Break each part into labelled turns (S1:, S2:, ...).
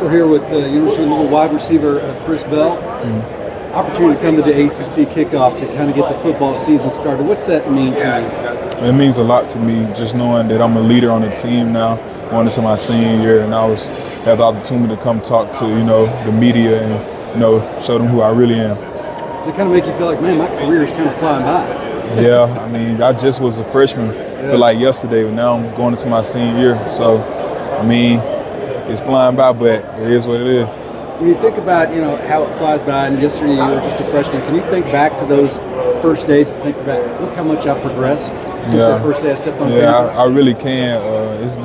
S1: We're here with University of Louisville wide receiver Chris Bell. Opportunity to come to the ACC Kickoff to kind of get the football season started. What's that mean to you?
S2: It means a lot to me, just knowing that I'm a leader on the team now, going into my senior year, and I had the opportunity to come talk to the media and show them who I really am.
S1: Does it kind of make you feel like, man, my career is kind of flying by?
S2: Yeah, I mean, I just was a freshman for like yesterday, but now I'm going into my senior year. So, I mean, it's flying by, but it is what it is.
S1: When you think about, how it flies by, and yesterday you were just a freshman, can you think back to those first days and think about, look how much I've progressed since that first day I stepped on campus?
S2: Yeah, I really can. It's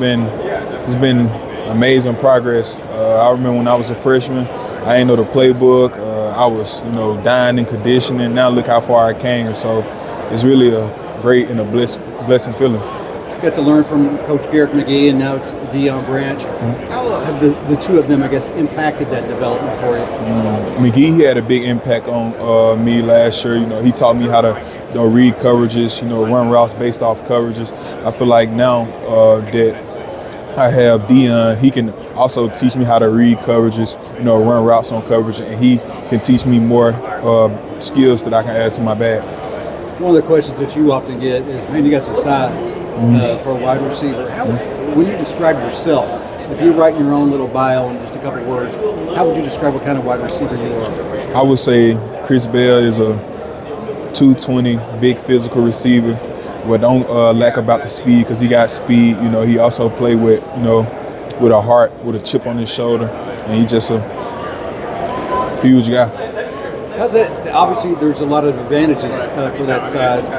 S2: been amazing progress. I remember when I was a freshman, I didn't know the playbook. I was, dying in conditioning. Now look how far I came. So it's really a great and a blessing feeling.
S1: You got to learn from Coach Garrett McGee, and now it's Deion Branch. How have the two of them, I guess, impacted that development for you?
S2: McGee, he had a big impact on me last year. He taught me how to read coverages, run routes based off coverages. I feel like now that I have Deion, he can also teach me how to read coverages, run routes on coverage, and he can teach me more skills that I can add to my bag.
S1: One of the questions that you often get is, man, you got some size for a wide receiver. When you describe yourself, if you're writing your own little bio in just a couple words, how would you describe what kind of wide receiver you are?
S2: I would say Chris Bell is a 220, big physical receiver, but don't lack about the speed because he got speed. He also played with a heart, with a chip on his shoulder, and he's just a huge guy.
S1: How's that? Obviously, there's a lot of advantages for that size.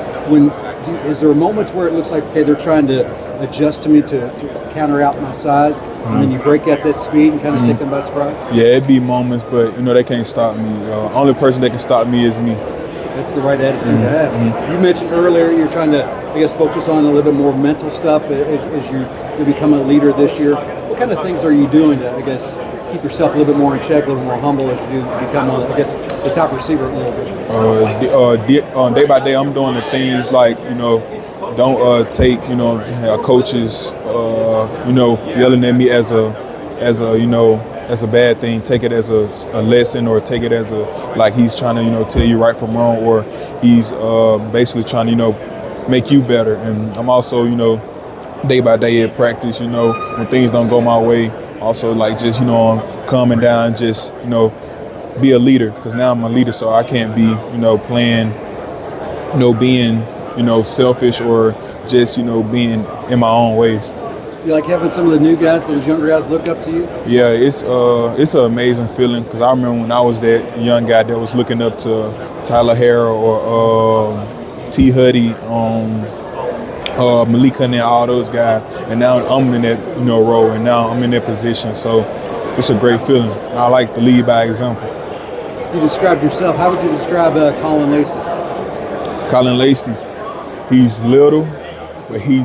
S1: Is there moments where it looks like, okay, they're trying to adjust to me to counter out my size, and then you break out that speed and kind of take them by surprise?
S2: Yeah, it'd be moments, but they can't stop me. Only person that can stop me is me.
S1: That's the right attitude to have. You mentioned earlier you're trying to, I guess, focus on a little bit more mental stuff as you become a leader this year. What kind of things are you doing to, I guess, keep yourself a little bit more in check, a little more humble as you do become, I guess, the top receiver a little bit?
S2: Day by day, I'm doing the things like, don't take, coaches, yelling at me as a bad thing. Take it as a lesson, or take it as like he's trying to, tell you right from wrong, or he's basically trying to, make you better. And I'm also, day by day at practice, when things don't go my way, also like just, I'm calming down, just, be a leader, because now I'm a leader, so I can't be, playing, being, selfish or just, being in my own ways.
S1: You like having some of the new guys, those younger guys, look up to you?
S2: Yeah, it's an amazing feeling, because I remember when I was that young guy that was looking up to Tyler Harrell or T. Huddy, Malika and all those guys, and now I'm in that role, and now I'm in that position. So it's a great feeling. I like to lead by example.
S1: You described yourself. How would you describe Colin Lacey?
S2: Colin Lacey, he's little, but he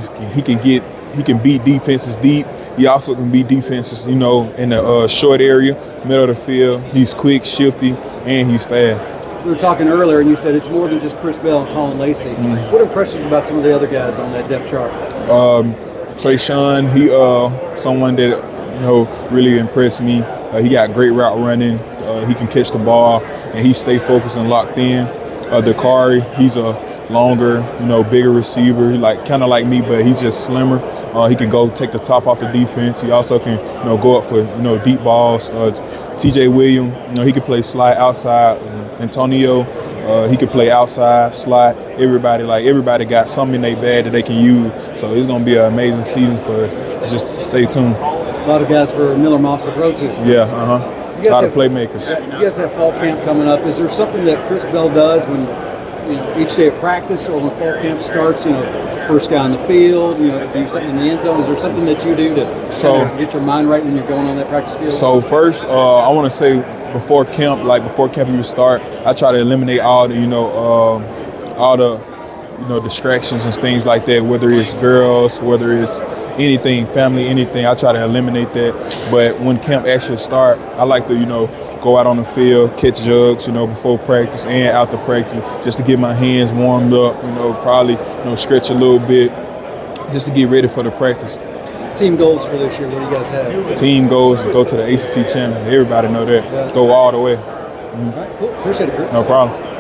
S2: can beat defenses deep. He also can beat defenses, in the short area, middle of the field. He's quick, shifty, and he's fast.
S1: We were talking earlier, and you said it's more than just Chris Bell and Colin Lacey. What impresses you about some of the other guys on that depth chart?
S2: Trayshawn, he someone that really impressed me. He got great route running. He can catch the ball, and he stay focused and locked in. Dakari, he's a longer, bigger receiver, kind of like me, but he's just slimmer. He can go take the top off the defense. He also can, go up for, deep balls. T.J. Williams, he can play slide outside. Antonio, he can play outside, slot. Everybody got something in their bag that they can use. So it's gonna be an amazing season for us. Just stay tuned.
S1: A lot of guys for Miller Moss to throw to.
S2: Yeah, a lot of playmakers.
S1: You guys have fall camp coming up. Is there something that Chris Bell does when, each day of practice or when fall camp starts? First guy on the field, do something in the end zone. Is there something that you do to get your mind right when you're going on that practice field?
S2: So first, I want to say before camp even start, I try to eliminate all the distractions and things like that. Whether it's girls, whether it's anything, family, anything, I try to eliminate that. But when camp actually start, I like to go out on the field, catch jugs, before practice and after practice, just to get my hands warmed up, probably, stretch a little bit, just to get ready for the practice.
S1: Team goals for this year, what do you guys have?
S2: Team goes to go to the ACC champion. Everybody know that.
S1: Yeah.
S2: Go all the way.
S1: All right, cool. Appreciate it, Chris.
S2: No problem.